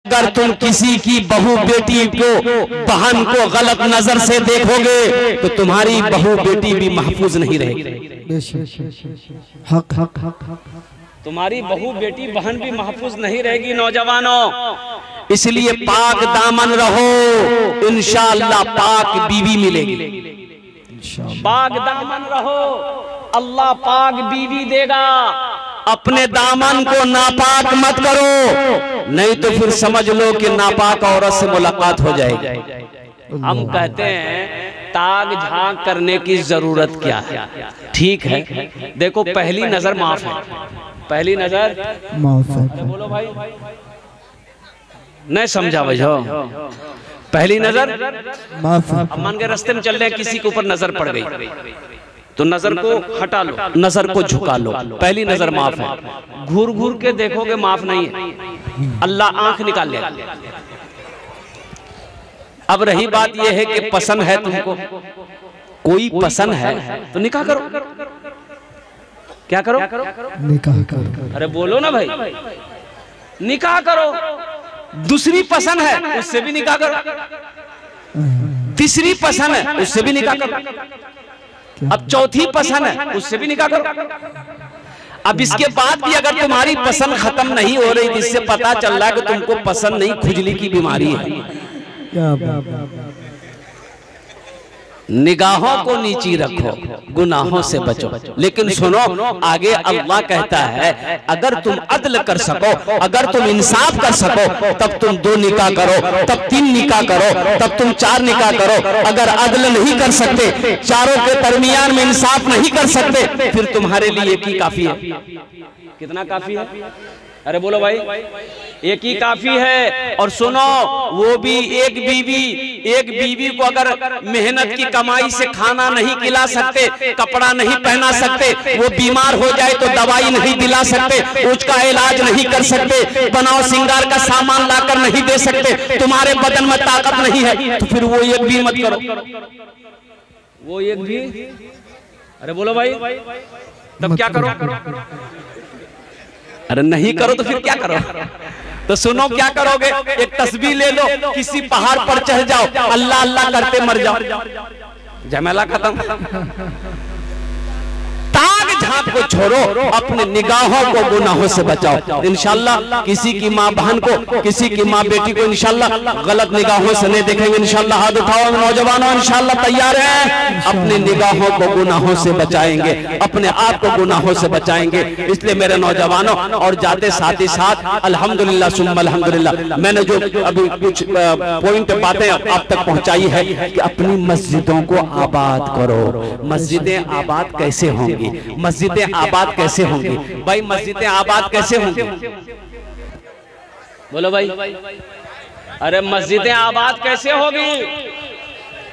अगर तुम किसी की बहू बेटी को, बहन को गलत नजर से देखोगे तो तुम्हारी बहू बेटी भी महफूज नहीं रहेगी। तुम्हारी बहू बेटी बहन भी महफूज नहीं रहेगी। नौजवानों, इसलिए पाक दामन रहो, इंशाअल्लाह पाक बीवी मिलेगी। पाक दामन रहो, अल्लाह पाक बीवी देगा। अपने दामन को नापाक मत करो, नहीं तो फिर समझ लो कि नापाक औरत से मुलाकात हो जाएगी। हम कहते हैं ताक झांक करने की जरूरत क्या है? ठीक है, देखो पहली नजर माफ है, पहली नजर माफ है। बोलो भाई, नहीं समझा भैया? पहली नजर माफ है। अब मान के रास्ते में चल रहे हैं, किसी के ऊपर नजर पड़ गई तो नजर को हटा लो, नजर को झुका लो, पहली नजर माफ है। घूर घूर के देखोगे माफ नहीं है, अल्लाह आंख निकाल लेगा। अब रही बात यह है कि पसंद है तुमको, कोई पसंद है तो निकाह करो। क्या करो? निकाह करो। अरे बोलो ना भाई, निकाह करो। दूसरी पसंद है उससे भी निकाह करो, तीसरी पसंद है उससे भी निकाह करो, अब चौथी पसंद है उससे भी निकाह करो। अब इसके बाद भी अगर तुम्हारी पसंद खत्म नहीं हो रही, जिससे पता चल रहा है कि तुमको पसंद नहीं, खुजली की बीमारी है, निगाहों को नीची रखो, गुनाहों से बचो। लेकिन सुनो, आगे अल्लाह कहता है अगर तुम अदल कर सको, अगर तुम इंसाफ कर सको, तब तुम 2 निकाह करो, तब 3 निकाह करो, तब तुम 4 निकाह करो। अगर अदल नहीं कर सकते, चारों के दरमियान में इंसाफ नहीं कर सकते, फिर तुम्हारे लिए एक ही काफी है। कितना काफी है? अरे बोलो भाई, एक ही काफी है। और सुनो, वो भी एक बीवी को अगर मेहनत की कमाई से खाना नहीं खिला सकते, कपड़ा नहीं पहना सकते, वो बीमार हो जाए तो दवाई नहीं दिला सकते, उसका इलाज नहीं कर सकते, बनाओ सिंगार का सामान लाकर नहीं दे सकते, तुम्हारे बदन में ताकत नहीं है, तो फिर वो एक भी मत करो, वो एक भी। अरे बोलो भाई, तब क्या करो? अरे नहीं करो तो फिर क्या करो? तो सुनो क्या करोगे, एक तस्बीह ले लो, किसी पहाड़ पर चढ़ जाओ, अल्लाह अल्लाह करते मर जाओ, झमेला खत्म। ताक झांक को छोड़ो, अपने निगाहों को गुनाहों से बचाओ। इंशाअल्लाह किसी की माँ बहन को, किसी की माँ बेटी को इंशाअल्लाह गलत निगाहों से नहीं देखेंगे। इंशाअल्लाह हाथ उठाओ नौजवानों, इंशाअल्लाह तैयार हैं? अपने निगाहों को गुनाहों से बचाएंगे, अपने आप को गुनाहों से बचाएंगे। इसलिए मेरे नौजवानों, और जाते साथ ही साथ अल्हम्दुलिल्लाह सुम्मा अल्हम्दुलिल्लाह, मैंने जो अभी कुछ पॉइंट बातें आप तक पहुंचाई है कि अपनी मस्जिदों को आबाद करो। मस्जिदें आबाद कैसे होंगी? मस्जिदें आबाद कैसे होंगी भाई? मस्जिदें आबाद कैसे होंगी? बोलो भाई। अरे मस्जिदें आबाद कैसे होगी?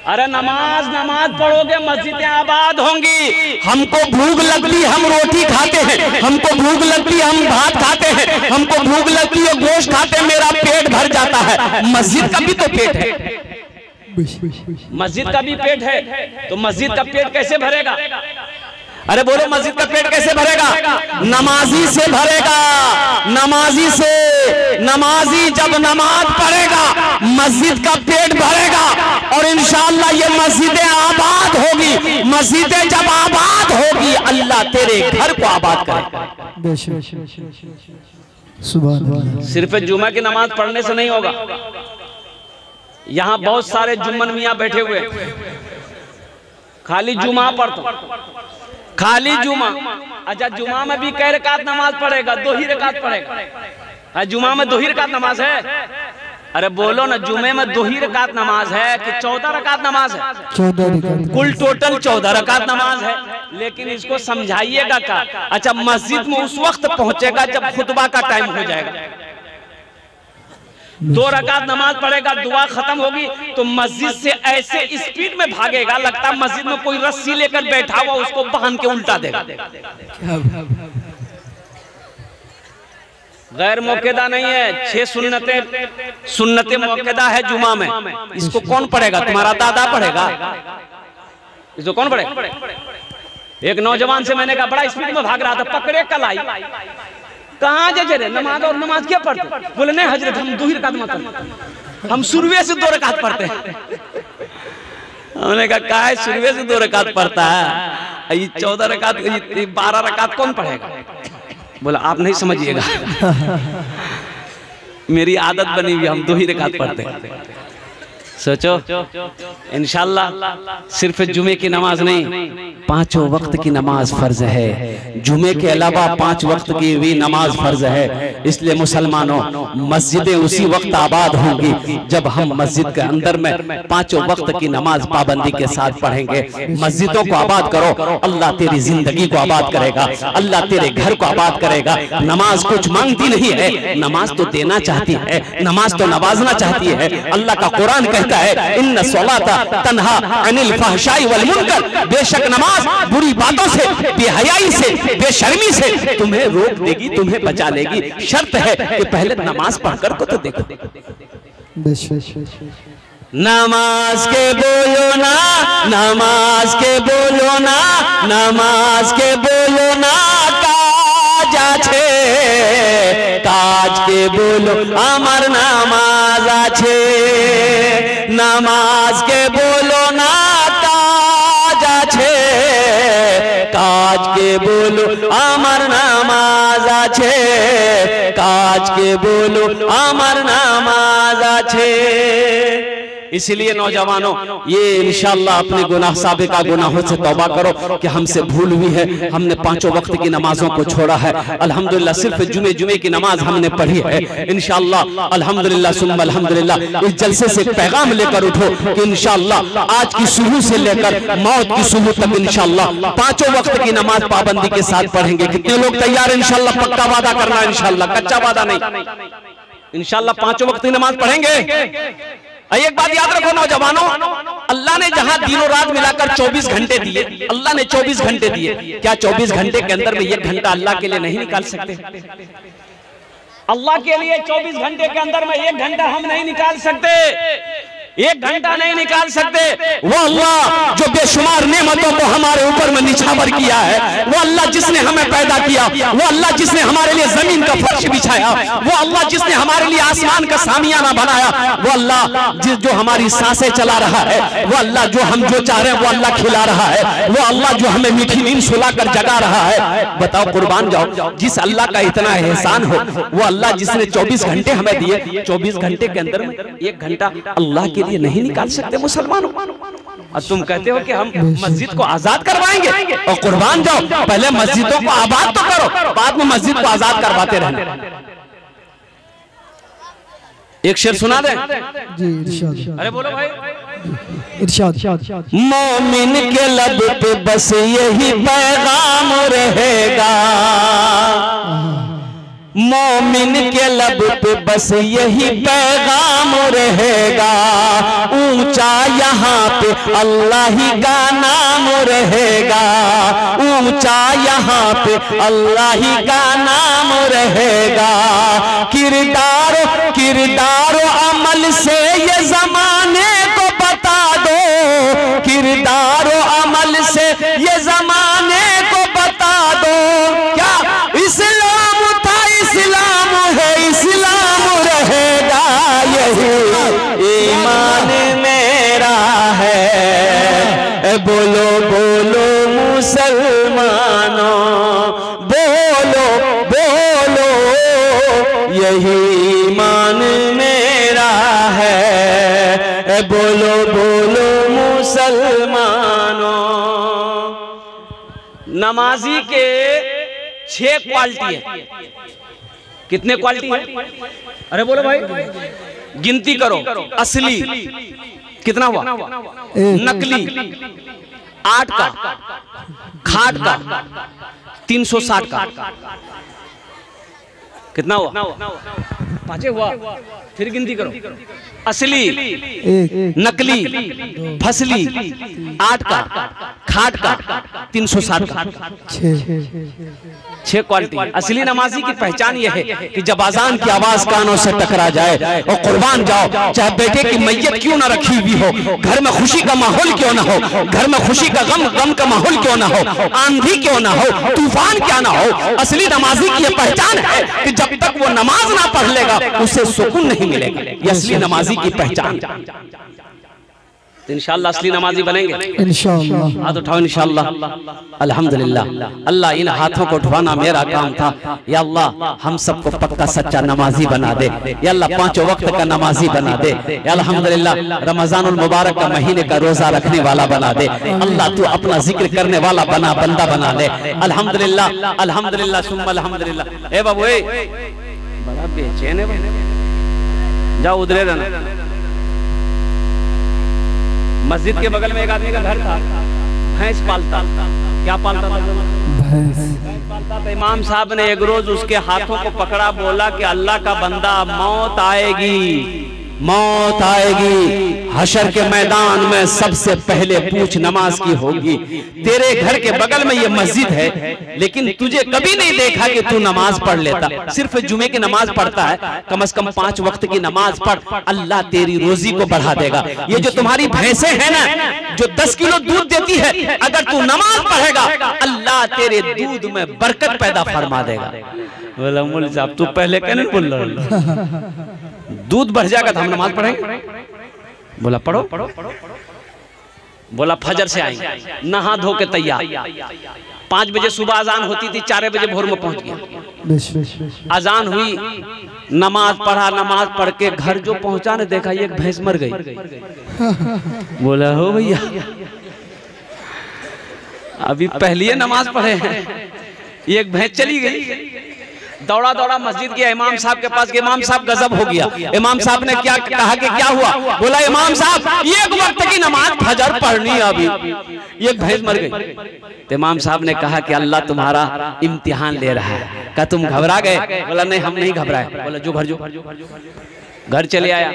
अरे नमाज पढ़ोगे, मस्जिदें आबाद होंगी। हमको भूख लगती, हम रोटी खाते हैं, हमको भूख लगती, हम भात खाते हैं, हमको भूख लगती है गोश्त खाते हैं, मेरा पेट भर जाता है। मस्जिद का भी तो पेट है, मस्जिद का भी पेट है, तो मस्जिद का पेट कैसे भरेगा? अरे बोलो, मस्जिद का पेट कैसे भरेगा? नमाजी से भरेगा, नमाजी से। नमाजी जब नमाज पढ़ेगा, मस्जिद का पेट भरेगा, और इंशाअल्लाह ये मस्जिदें आबाद होगी। मस्जिदें जब आबाद होगी, अल्लाह तेरे घर को आबाद करेगा। सिर्फ जुमा की नमाज पढ़ने से नहीं होगा। यहाँ बहुत सारे जुम्मन मियाँ बैठे हुए, खाली जुमा पढ़ता, खाली जुमा। अच्छा, जुमा में भी कई रकात नमाज पढ़ेगा? 2 ही रकात पढ़ेगा। जुमा में 2 ही रकात नमाज है? अरे बोलो ना, जुमे में 2 ही रकात नमाज है कि 14 रकात नमाज है? 14 रकात, कुल टोटल 14 रकात नमाज है। लेकिन इसको समझाइएगा क्या? अच्छा, मस्जिद में उस वक्त पहुंचेगा जब खुतबा का टाइम हो जाएगा, 2 रकात नमाज पढ़ेगा, दुआ खत्म होगी तो मस्जिद से ऐसे स्पीड में भागेगा, लगता है मस्जिद में कोई रस्सी लेकर बैठा हुआ, उसको बांध के उल्टा देगा। गैर मौकेदा नहीं है, 6 सुन्नतें मौकेदा है जुमा में। इसको कौन पढ़ेगा? तुम्हारा दादा पढ़ेगा? इसको कौन पढ़ेगा? एक नौजवान से मैंने कहा, बड़ा स्पीड में भाग रहा था, पकड़े कलाई, कहाँ जे रे नमाज और नमाज क्या पढ़ते? बोले नहीं हजरत हम 2 ही रकात मत पढ़ते, हम शुरुए से 2 रकात पढ़ते हैं। हमने कहा काहे शुरुए से 2 रकात पढ़ता है, ये 14 रकात 12 रकात कौन पढ़ेगा? बोला आप नहीं समझिएगा, मेरी आदत बनी हुई हम 2 ही रकात पढ़ते हैं। सोचो इंशाअल्लाह सिर्फ जुमे की नमाज नहीं, 5 वक्त की नमाज फर्ज है। जुमे के अलावा 5 वक्त की भी नमाज फर्ज है। इसलिए मुसलमानों मस्जिदें उसी वक्त आबाद होंगी जब हम मस्जिद के अंदर में 5 वक्त की नमाज पाबंदी के साथ पढ़ेंगे। मस्जिदों को आबाद करो, अल्लाह तेरी जिंदगी को आबाद करेगा, अल्लाह तेरे घर को आबाद करेगा। नमाज कुछ मांगती नहीं है, नमाज तो देना चाहती है, नमाज तो नवाजना चाहती है। अल्लाह का कुरान कहता है इन्ना सलाता तन्हा अनिल फहशाई वल मुनकर, बेशक नमाज बुरी बातों से, बेहयाई से, बेशर्मी से तुम्हें रोक देगी, तुम्हें बचा लेगी। शर्त है कि पहले नमाज पढ़कर को तो देखो। नमाज के बोलो ना, नमाज के बोलो ना, नमाज के बोलो ना, काज आछे, काज के बोलो আমার নামাজ আছে। নামাজ কে বলো না কাজ আছে, কাজ কে বলো আমার নামাজ আছে, কাজ কে বলো আমার নামাজ আছে। इसलिए नौजवानों ये इंशाअल्लाह अपने गुनाह साबिका गुनाहों से तौबा करो कि हमसे भूल हुई है, हमने 5 वक्त की नमाजों को छोड़ा है। अल्हम्दुलिल्लाह सिर्फ जुमे की नमाज हमने पढ़ी है। इंशाअल्लाह अल्हम्दुलिल्लाह सुम्मा अल्हम्दुलिल्लाह इस जलसे से पैगाम लेकर उठो कि इंशाअल्लाह आज की सुबह से लेकर मौत की सुबह तक इंशाअल्लाह 5 वक्त की नमाज पाबंदी के साथ पढ़ेंगे। कितने लोग तैयार हैं? इंशाअल्लाह पक्का वादा करना, इंशाअल्लाह कच्चा वादा नहीं। इंशाअल्लाह 5 वक्त की नमाज पढ़ेंगे। एक बात याद रखो नौजवानों, अल्लाह ने जहां दिनों रात मिलाकर 24 घंटे दिए, अल्लाह ने 24 घंटे दिए, क्या 24 घंटे के अंदर में 1 घंटा अल्लाह के लिए नहीं निकाल सकते? अल्लाह के लिए 24 घंटे के अंदर में 1 घंटा हम नहीं निकाल सकते, 1 घंटा नहीं निकाल सकते। वो अल्लाह जो बेशुमार नेमतों को हमारे ऊपर में निछावर किया है, वो अल्लाह जिसने हमें पैदा किया, वो अल्लाह जिसने हमारे लिए जमीन का फर्श बिछाया, वो अल्लाह जिसने हमारे लिए आसमान का सामियाना बनाया, वो अल्लाह जो हमारी सांसें चला रहा है, वो अल्लाह जो हम जो चाह रहे हैं वो अल्लाह खिला रहा है, वो अल्लाह जो हमें मीठी नींद सुलाकर जगा रहा है। बताओ कुर्बान जाओ, जिस अल्लाह का इतना एहसान हो, वो अल्लाह जिसने 24 घंटे हमें दिए, 24 घंटे के अंदर में 1 घंटा अल्लाह के लिए नहीं निकाल सकते मुसलमानों। और तुम कहते हो कि हम मस्जिद को आजाद करवाएंगे, और कुर्बान जाओ पहले मस्जिदों को आबाद तो करो, बाद में मस्जिद को आजाद करवाते रहना। एक शेर सुना दे जी इरशाद। अरे बोलो भाई। इरशाद। मोमिन के लब पे बस यही पैगाम रहेगा, मोमिन के लब पे बस यही पैगाम रहेगा, ऊंचा यहाँ पे अल्लाह ही का नाम रहेगा, ऊंचा यहाँ पे अल्लाह ही का नाम रहेगा। किरदारो अमल से ये जमाने को बता दो, किरदारो अमल से ये जमाने को बता दो, क्या इस्लाम था, इस्लाम है, इस्लाम रहेगा, यही ईमान मेरा है। बोलो बोलो मुसलमानों, बोलो बोलो यही ईमान मेरा है। बोलो बोलो मुसलमानों। नमाजी के 6 क्वालिटी है। कितने क्वालिटी है? अरे बोलो भाई, गिनती करो। असली कितना हुआ? नकली 8 का, खाट का 360 का, कितना हुआ? पांचे हुआ, फिर गिनती करो। असली, नकली, फसली, 8 का, खाट का, 360 का, 6 क्वालिटी। असली नमाजी की पहचान यह है कि जब अजान की आवाज कानों से टकरा जाए और कुर्बान जाओ, चाहे बेटे की मैयत क्यों ना रखी हुई हो, घर में खुशी का माहौल क्यों ना हो, घर में खुशी का गम का माहौल क्यों ना हो, आंधी क्यों ना हो, तूफान क्या ना हो, असली नमाजी की यह पहचान है कि जब तक वो नमाज ना पढ़ लेगा उसे सुकून नहीं मिलेगा। ये असली नमाजी की पहचान। तो इंशाअल्लाह असली नमाजी बनेंगे इंशाअल्लाह। हाथ उठाओ इंशाअल्लाह। अल्हम्दुलिल्लाह। अल्लाह इन हाथों को उठवाना मेरा काम था। या अल्लाह हम सबको पक्का सच्चा नमाजी बना दे। या अल्लाह 5 वक्त का नमाजी बना दे। या अल्हम्दुलिल्लाह रमजानुल मुबारक का महीने का रोजा रखने वाला बना दे। अल्लाह तू अपना जिक्र करने वाला बंदा बना ले। अल्हम्दुलिल्लाह अल्हम्दुलिल्लाह सुम्मा अल्हम्दुलिल्लाह। ए बाबू ए बड़ा बेचैन है, जाओ उधरे रहना। मस्जिद के बगल में एक आदमी का घर था, भैंस पालता। क्या पालता था? भैंस पालता था। इमाम साहब ने एक रोज उसके हाथों को पकड़ा, बोला कि अल्लाह का बंदा, मौत आएगी, मौत आएगी, हशर के मैदान में सबसे पहले पूछ नमाज की होगी। तेरे घर के बगल में ये मस्जिद है, लेकिन तुझे कभी नहीं देखा कि तू नमाज पढ़ लेता। सिर्फ जुमे की नमाज पढ़ता है। कम से कम 5 वक्त की नमाज पढ़, अल्लाह तेरी रोजी को बढ़ा देगा। ये जो तुम्हारी भैंसें हैं ना, जो 10 किलो दूध देती है, अगर तू नमाज पढ़ेगा अल्लाह तेरे दूध में बरकत पैदा फरमा देगा। बोला मुल्ला साहब तू पहले कहने बोल रहा, दूध बढ़ जाएगा तो हम नमाज पढ़ेंगे। बोला पढ़ो। बोला फजर से आएंगे, नहा धो के तैयार। 5 बजे सुबह अजान होती थी, 4 बजे भोर में पहुंच गया। अजान हुई, नमाज पढ़ा, नमाज पढ़ के घर जो पहुंचा ने देखा एक भैंस मर गई। बोला हो भैया अभी पहली नमाज पढ़े हैं, एक भैंस चली गई। दौड़ा दौड़ा मस्जिद गया, इमाम साहब के पास। इमाम साहब गजब हो गया। इमाम साहब ने क्या कहा कि क्या हुआ? बोला इमाम साहब एक वक्त की नमाज फजर पढ़नी है, अभी एक भैंस मर गई। तो इमाम साहब ने कहा कि अल्लाह तुम्हारा इम्तिहान ले रहा है। क्या तुम घबरा गए? बोला नहीं हम नहीं घबराए। बोला जो घर चले आया।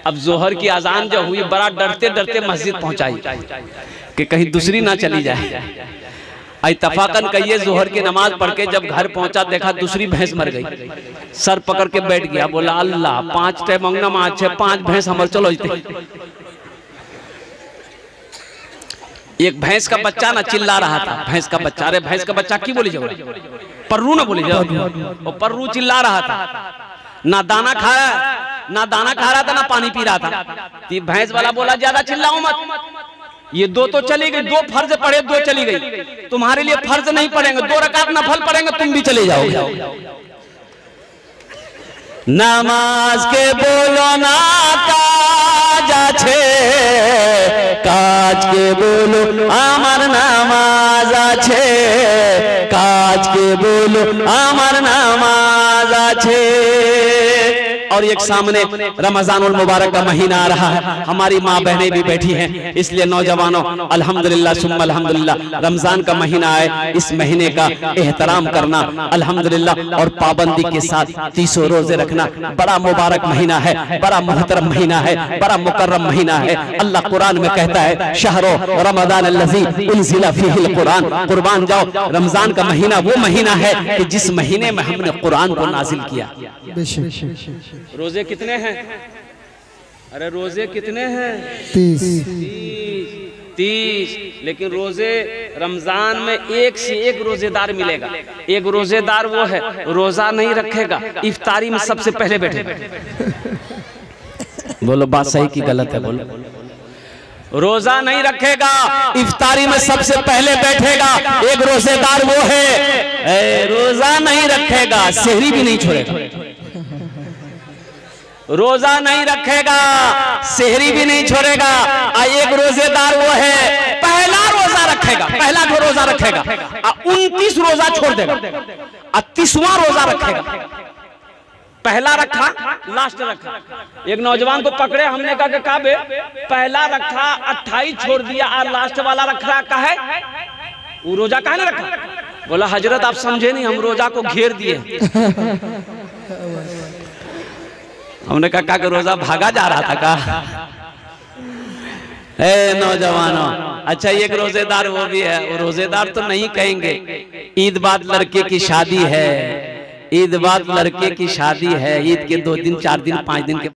अब जोहर की अजान जो हुई, बड़ा डरते डरते मस्जिद पहुंचाई कि कहीं दूसरी ना चली जाए। इत्तफाकन कहिए जोहर की नमाज पढ़ के जब घर पहुंचा, देखा दूसरी भैंस मर गई। सर पकड़ के बैठ गया। बोला अल्लाह 5 टाइम नमाज है, 5 भैंस हमर चलो। एक भैंस का बच्चा ना चिल्ला रहा था। भैंस का बच्चा, अरे भैंस का बच्चा की बोली जाओ, पर्रू ना बोली जाओ। और पर्रू चिल्ला रहा था, ना दाना खा रहा था ना पानी पी रहा था। भैंस वाला बोला ज्यादा चिल्लाओ मत, ये 2 तो चली गई, 2 फर्ज पढ़े, 2 चली गई। तुम्हारे लिए फर्ज नहीं पढ़ेंगे, 2 रकात नफल पढ़ेंगे, तुम भी चले जाओगे। नमाज के बोलो ना काज आछे, काज के बोलो आमार नामाज आछे, काज के बोलो आमार नामाज आछे। और एक सामने रमजानुल मुबारक का महीना आ रहा है, हमारी माँ बहनें भी बैठी हैं। इसलिए नौजवानों अल्हम्दुलिल्लाह सुम्मा अल्हम्दुलिल्लाह, रमजान का महीना है, इस महीने का एहतराम करना अल्हम्दुलिल्लाह और पाबंदी के साथ 30 रोजे रखना। बड़ा मुबारक महीना है, बड़ा मुहतरम महीना है, बड़ा मुकर्रम महीना है। अल्लाह कुरान में कहता है शहरो रमजान अल्लज़ी उनज़िला फ़ीहिल कुरान। कुर्बान जाओ, रमजान का महीना वो महीना है कि जिस महीने में हमने कुरान को नाजिल किया। रोजे कितने हैं? अरे रोजे कितने हैं? 30। लेकिन रोजे रमजान में एक से एक रोजेदार मिलेगा। एक रोजेदार वो है रोजा नहीं रखेगा, इफ्तारी में सबसे पहले बैठेगा। बोलो बात सही की गलत है? बोलो। रोजा नहीं रखेगा, इफ्तारी में सबसे पहले बैठेगा। एक रोजेदार वो है रोजा नहीं रखेगा, सहरी भी नहीं छोड़ेगा। रोजा नहीं रखेगा, सहरी भी नहीं छोड़ेगा। एक रोजेदार वो है पहला रोजा रखेगा, पहला जो रोजा रखेगा 29 रोजा छोड़ देगा, 30वां रोजा रखेगा। पहला रखा, लास्ट रखा। एक नौजवान को पकड़े, हमने कहा कि काबे पहला रखा 28 छोड़ दिया और लास्ट वाला रखा का है, वो रोजा काहे ना रखा? बोला हजरत आप समझे नहीं, हम रोजा को घेर दिए। हमने कहा का रोजा भागा जा रहा था का? नौजवानों, अच्छा एक रोजेदार वो भी है, वो रोजेदार तो नहीं कहेंगे। ईद बाद लड़के की शादी है, ईद बाद लड़के की शादी है, ईद के 2 दिन 4 दिन 5 दिन के